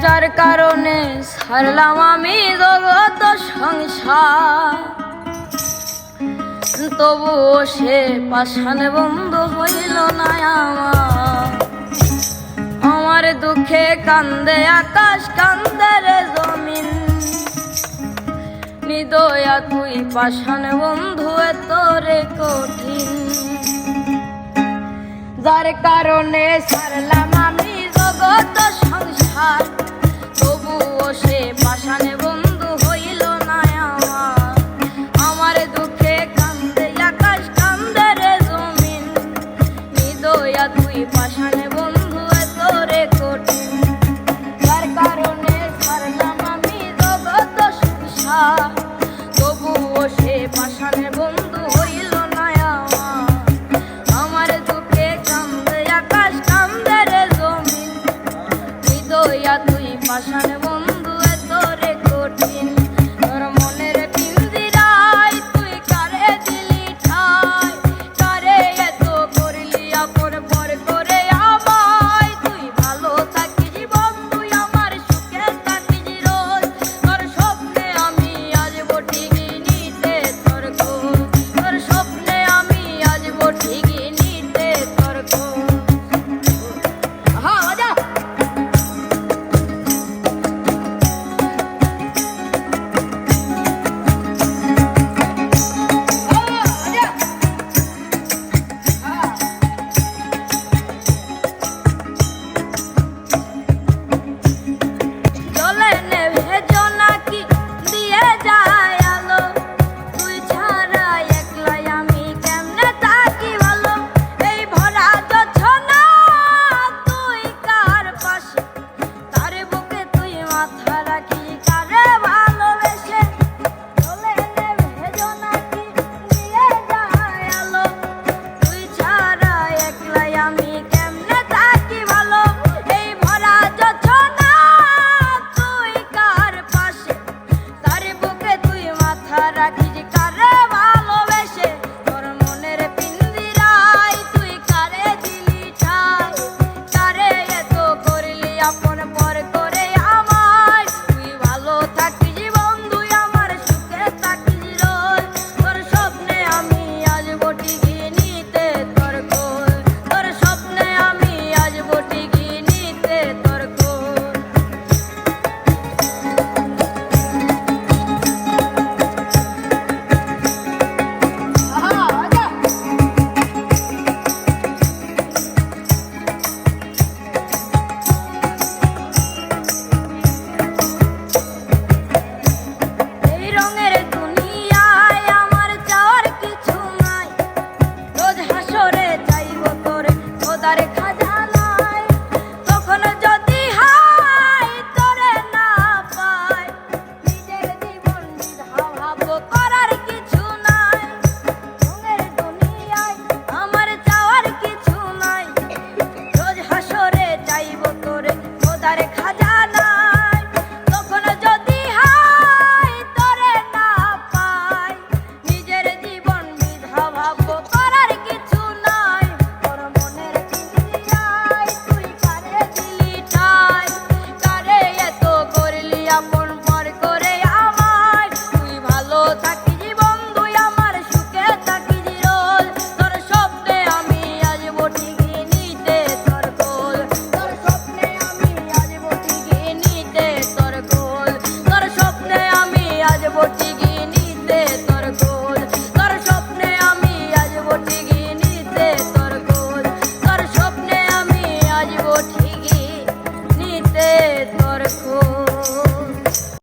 যার কারণে ছাড়লাম আমি জগৎ সংসার, তবুও সে পাষাণ বন্ধু হইল না আমার। আমার দুঃখে কান্দে আকাশ, কান্দে রে জমিন, নিদয়া তুই পাষাণ বন্ধু এত রে কঠিন। যার কারণে ছাড়লাম আমি জগৎ সংসার, তবুও সে পাষাণ বন্ধু হইল না আমার। আমার দুঃখে কান্দে আকাশ, কান্দে রে জমিন, নিদয়া তুই পাষাণ বন্ধু এত রে কঠিন। যার কারণে ছাড়লাম আমি জগৎ সংসার, তবুও সে পাষাণ বন্ধু হইল না আমার। আমার দুঃখে কান্দে আকাশ, কান্দে রে জমিন, নিদয়া তুই পাষাণ বন্ধু এত রে কঠিন। তোর মনের পিঞ্জিরায় তুই কারে দিলি ঠাই, কারে এত করলি আপন পর করে আমায়। তুই ভালো থাকিস বন্ধু, আমার সুখে থাকিস রোজ, তোর স্বপ্নে আমি আসবো ঠিকই নিতে তোর খোঁজ। তোর স্বপ্নে আমি আসবো ঠিকই নিতে তোর খোঁজ। হ্যাঁ বাজা। জলে নেভে জোনাকি দিয়ে যায় আলো, তুই ছাড়া একলাই আমি কেমনে থাকি ভালো। এই ভরা জোছনা তুই কার পাশে, তার বুকে তুই মাথা